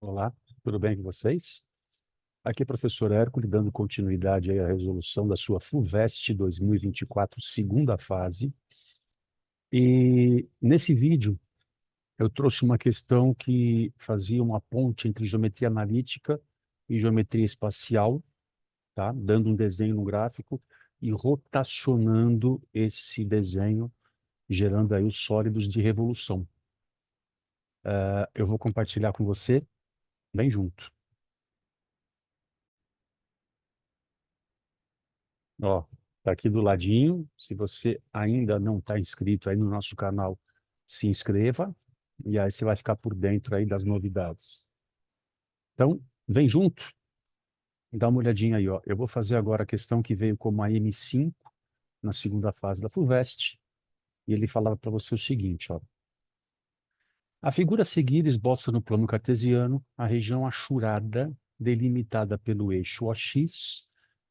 Olá, tudo bem com vocês? Aqui é o professor Hércules, dando continuidade aí à resolução da sua FUVEST 2024, segunda fase. E nesse vídeo eu trouxe uma questão que fazia uma ponte entre geometria analítica e geometria espacial, tá? Dando um desenho no gráfico e rotacionando esse desenho, gerando aí os sólidos de revolução. Eu vou compartilhar com você, vem junto. Ó, tá aqui do ladinho. Se você ainda não está inscrito aí no nosso canal, se inscreva e aí você vai ficar por dentro aí das novidades. Então, vem junto, dá uma olhadinha aí, ó. Eu vou fazer agora a questão que veio como a M5 na segunda fase da FUVEST, e ele falava para você o seguinte, ó. A figura a seguir esboça no plano cartesiano a região achurada delimitada pelo eixo OX,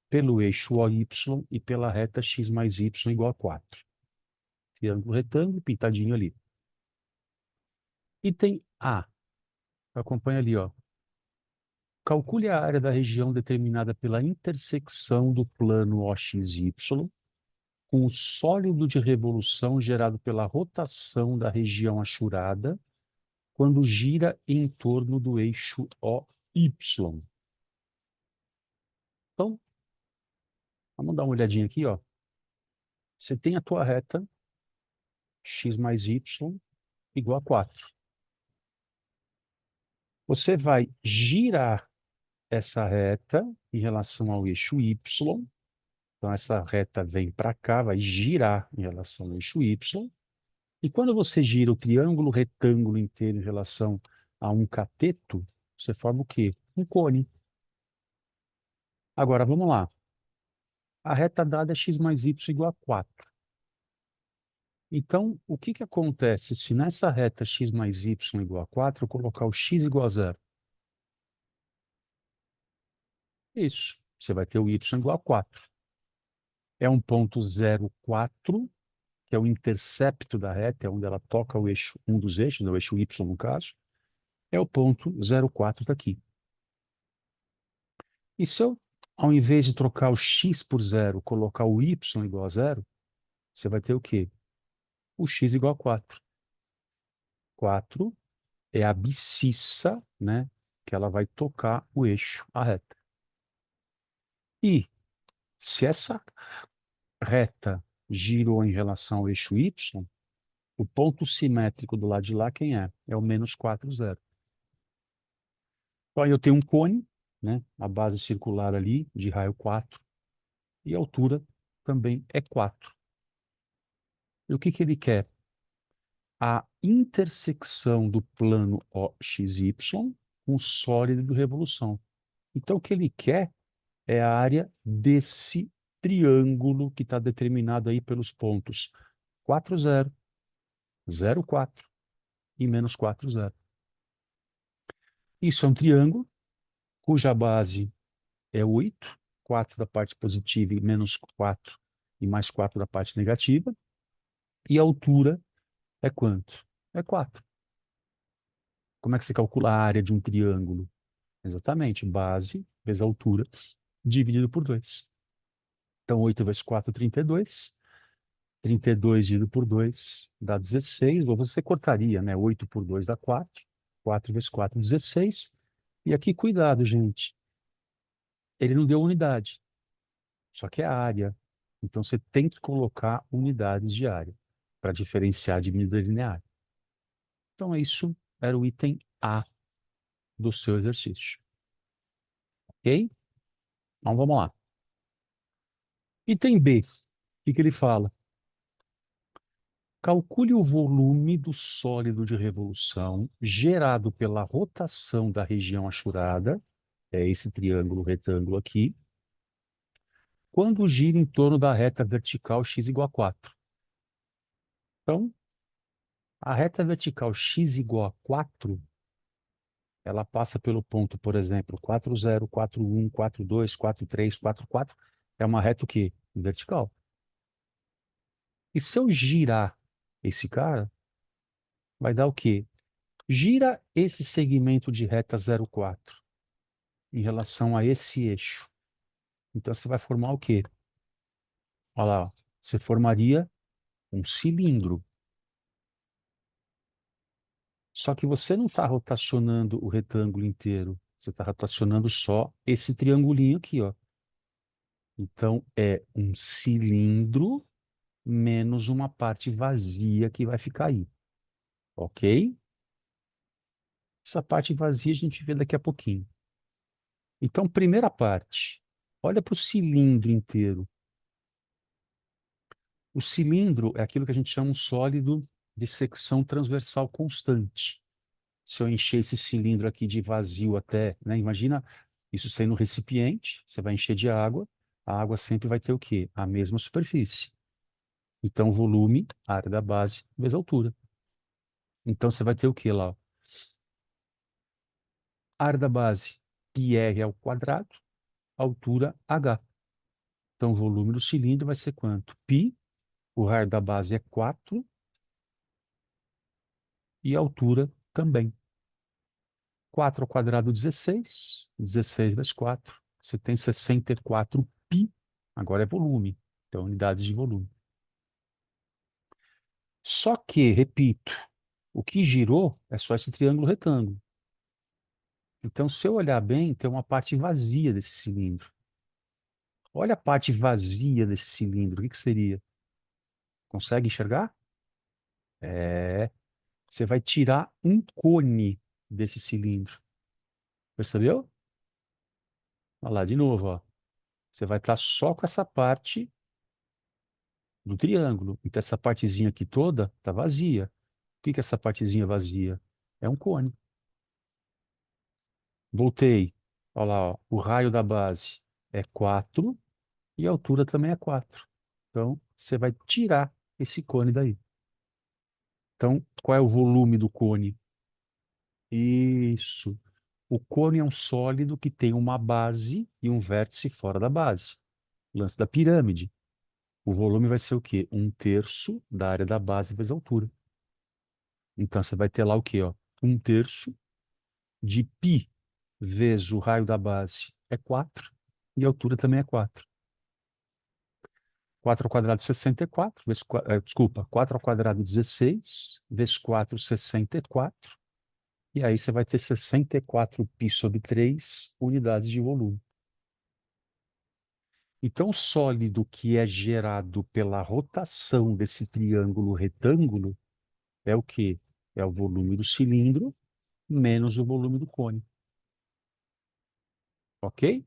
pelo eixo OY e pela reta x mais y igual a 4. Triângulo retângulo, pintadinho ali. Item A. Acompanha ali, ó. Calcule a área da região determinada pela intersecção do plano OXY com o sólido de revolução gerado pela rotação da região achurada quando gira em torno do eixo OY. Então, vamos dar uma olhadinha aqui, ó. Você tem a tua reta x mais y igual a 4. Você vai girar essa reta em relação ao eixo y. Então, essa reta vem para cá, vai girar em relação ao eixo y. E quando você gira o triângulo retângulo inteiro em relação a um cateto, você forma o quê? Um cone. Agora, vamos lá. A reta dada é x mais y igual a 4. Então, o que acontece se nessa reta x mais y igual a 4 eu colocar o x igual a 0? Isso. Você vai ter o y igual a 4. É um ponto 0,4, que é o intercepto da reta, é onde ela toca o eixo, um dos eixos, o eixo y no caso, é o ponto 0,4 daqui. E se eu, ao invés de trocar o x por 0, colocar o y igual a 0, você vai ter o quê? O x igual a 4. 4 é a abscissa, né, que ela vai tocar o eixo, a reta. E se essa reta girou em relação ao eixo y, o ponto simétrico do lado de lá, quem é? É o menos 4, 0. Então, aí eu tenho um cone, né? A base circular ali, de raio 4, e a altura também é 4. E o que ele quer? A intersecção do plano OXY com o sólido de revolução. Então, o que ele quer é a área desse triângulo que está determinado aí pelos pontos 4, 0, 0, 4 e menos 4, 0. Isso é um triângulo cuja base é 8, 4 da parte positiva e menos 4 e mais 4 da parte negativa. E a altura é quanto? É 4. Como é que se calcula a área de um triângulo? Exatamente, base vezes a altura dividido por 2. Então, 8 vezes 4, 32. 32 dividido por 2 dá 16. Ou você cortaria, né? 8 por 2 dá 4. 4 vezes 4, 16. E aqui, cuidado, gente. Ele não deu unidade. Só que é área. Então, você tem que colocar unidades de área para diferenciar de medida linear. Então, isso era o item A do seu exercício. Ok? Então, vamos lá. Item B. O que ele fala? Calcule o volume do sólido de revolução gerado pela rotação da região achurada, é esse triângulo retângulo aqui, quando gira em torno da reta vertical x igual a 4. Então, a reta vertical x igual a 4, ela passa pelo ponto, por exemplo, 4, 0, 4, 1, 4, 2, 4, 3, 4, 4. É uma reta o quê? Vertical. E se eu girar esse cara, vai dar o quê? Gira esse segmento de reta 0,4 em relação a esse eixo. Então, você vai formar o quê? Olha lá, ó. Você formaria um cilindro. Só que você não está rotacionando o retângulo inteiro. Você está rotacionando só esse triangulinho aqui, ó. Então, é um cilindro menos uma parte vazia que vai ficar aí. Ok? Essa parte vazia a gente vê daqui a pouquinho. Então, primeira parte. Olha para o cilindro inteiro. O cilindro é aquilo que a gente chama um sólido de secção transversal constante. Se eu encher esse cilindro aqui de vazio até, né? Imagina isso sendo um recipiente, você vai encher de água, a água sempre vai ter o quê? A mesma superfície. Então, volume, área da base, vezes altura. Então, você vai ter o quê lá? Área da base, πr ao quadrado, altura h. Então, o volume do cilindro vai ser quanto? Π, o raio da base é 4 e a altura também. 4 ao quadrado, 16. 16 vezes 4. Você tem 64 π. Agora é volume. Então, unidades de volume. Só que, repito, o que girou é só esse triângulo retângulo. Então, se eu olhar bem, tem uma parte vazia desse cilindro. Olha a parte vazia desse cilindro. O que que seria? Consegue enxergar? É. Você vai tirar um cone desse cilindro. Percebeu? Olha lá, de novo, ó. Você vai estar só com essa parte do triângulo. Então, essa partezinha aqui toda está vazia. O que que é essa partezinha vazia? É um cone. Voltei. Olha lá, ó. O raio da base é 4 e a altura também é 4. Então, você vai tirar esse cone daí. Então, qual é o volume do cone? Isso. O cone é um sólido que tem uma base e um vértice fora da base. Lance da pirâmide. O volume vai ser o quê? 1/3 da área da base vezes a altura. Então, você vai ter lá o quê? Ó? 1/3 de π vezes o raio da base é 4 e a altura também é 4. 4 ao quadrado, 64. Vezes, desculpa, 4 ao quadrado, 16. Vezes 4, 64. E aí você vai ter 64 π sobre 3 unidades de volume. Então, o sólido que é gerado pela rotação desse triângulo retângulo é o quê? É o volume do cilindro menos o volume do cone. Ok?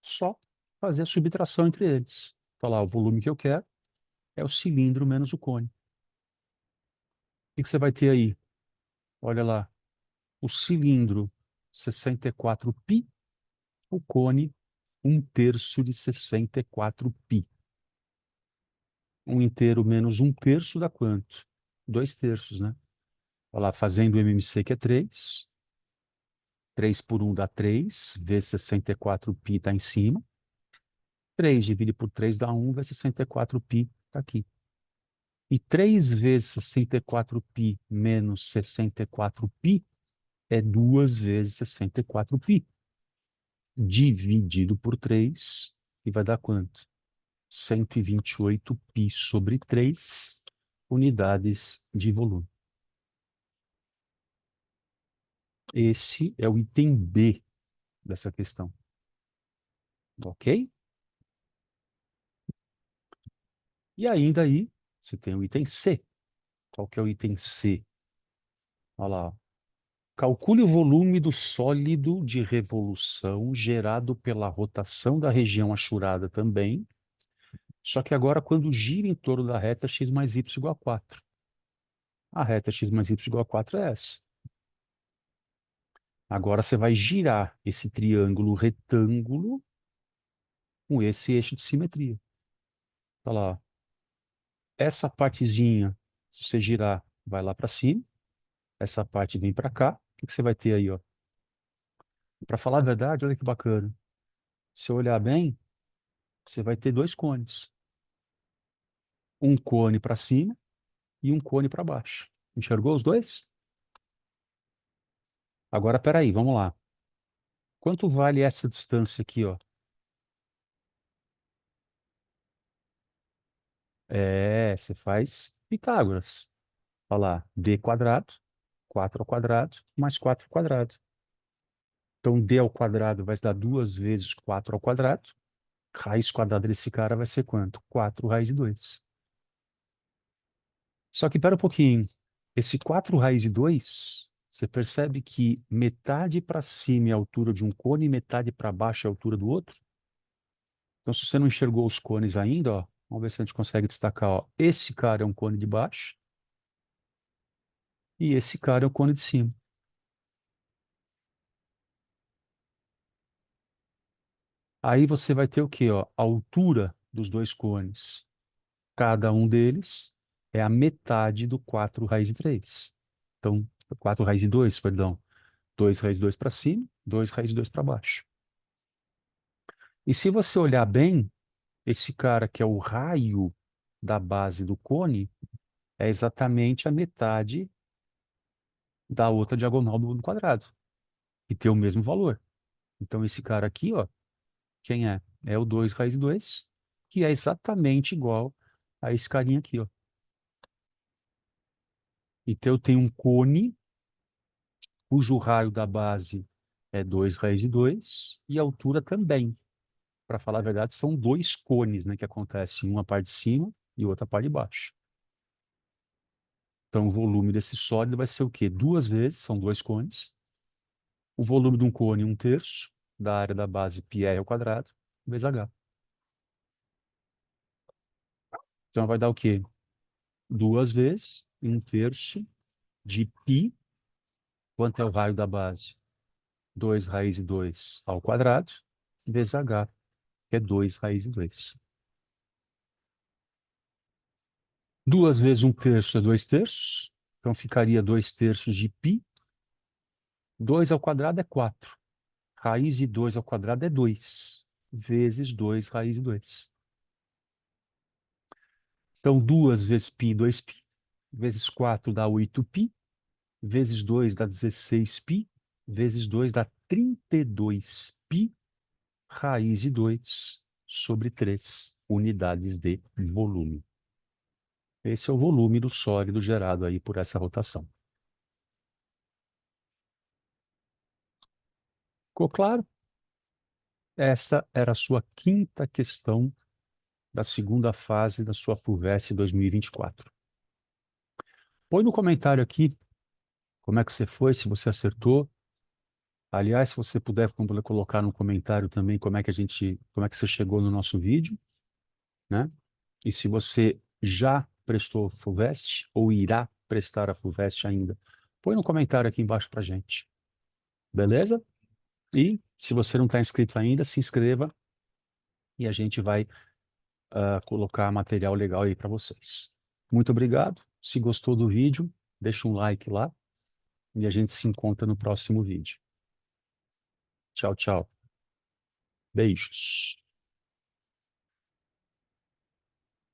Só fazer a subtração entre eles. Falar, o volume que eu quero é o cilindro menos o cone. O que que você vai ter aí? Olha lá, o cilindro 64 π, o cone 1/3 de 64 π. 1 inteiro menos 1/3 dá quanto? 2/3, né? Olha lá, fazendo o MMC que é 3. 3 por 1 dá 3, vezes 64 π está em cima. 3 divide por 3 dá 1, vezes 64 π está aqui. E 3 vezes 64 π menos 64 π é 2 vezes 64 π. Dividido por 3, e vai dar quanto? 128 π sobre 3 unidades de volume. Esse é o item B dessa questão. Ok? E ainda aí, você tem o item C. Qual que é o item C? Olha lá, ó. Calcule o volume do sólido de revolução gerado pela rotação da região achurada também, só que agora quando gira em torno da reta x mais y igual a 4. A reta x mais y igual a 4 é essa. Agora você vai girar esse triângulo retângulo com esse eixo de simetria. Olha lá, ó. Essa partezinha, se você girar, vai lá para cima. Essa parte vem para cá. O que que você vai ter aí, ó? Para falar a verdade, olha que bacana. Se eu olhar bem, você vai ter dois cones. Um cone para cima e um cone para baixo. Enxergou os dois? Agora, peraí, vamos lá. Quanto vale essa distância aqui, ó? Você faz Pitágoras. Olha lá, d quadrado, 4 ao quadrado, mais 4 ao quadrado. Então, d ao quadrado vai dar 2 vezes 4 ao quadrado. Raiz quadrada desse cara vai ser quanto? 4 raiz de 2. Só que, pera um pouquinho. Esse 4 raiz de 2, você percebe que metade para cima é a altura de um cone e metade para baixo é a altura do outro? Então, se você não enxergou os cones ainda, ó, vamos ver se a gente consegue destacar. Ó. Esse cara é um cone de baixo e esse cara é o cone de cima. Aí você vai ter o quê? Ó? A altura dos dois cones. Cada um deles é a metade do 4 raiz de 3. Então, 4 raiz de 2, perdão. 2 raiz de 2 para cima, 2 raiz de 2 para baixo. E se você olhar bem, esse cara que é o raio da base do cone é exatamente a metade da outra diagonal do quadrado, que tem o mesmo valor. Então, esse cara aqui, ó, quem é? É o 2 raiz de 2, que é exatamente igual a esse carinha aqui, ó. Então, eu tenho um cone cujo raio da base é 2 raiz de 2 e a altura também. Para falar a verdade, são dois cones, né, que acontecem, uma parte de cima e outra parte de baixo. Então, o volume desse sólido vai ser o quê? Duas vezes, são dois cones. O volume de um cone, um terço da área da base πr ao quadrado, vezes h. Então, vai dar o quê? Duas vezes um terço de π. Quanto é o raio da base? 2 raiz de 2 ao quadrado, vezes h, que é 2 raiz de 2. Duas vezes um terço é 2 terços, então ficaria 2 terços de π. 2 ao quadrado é 4. Raiz de 2 ao quadrado é 2, vezes 2 raiz de 2. Então, 2 vezes π, 2π, vezes 4 dá 8π, vezes 2 dá 16π, vezes 2 dá 32π, raiz de 2 sobre 3 unidades de volume. Esse é o volume do sólido gerado aí por essa rotação. Ficou claro? Essa era a sua quinta questão da segunda fase da sua FUVEST 2024. Põe no comentário aqui como é que você foi, se você acertou. Aliás, se você puder colocar no comentário também como é que você chegou no nosso vídeo, né? E se você já prestou FUVEST ou irá prestar a FUVEST ainda, põe no comentário aqui embaixo pra gente. Beleza? E se você não está inscrito ainda, se inscreva e a gente vai colocar material legal aí para vocês. Muito obrigado. Se gostou do vídeo, deixa um like lá e a gente se encontra no próximo vídeo. Tchau, tchau. Beijos.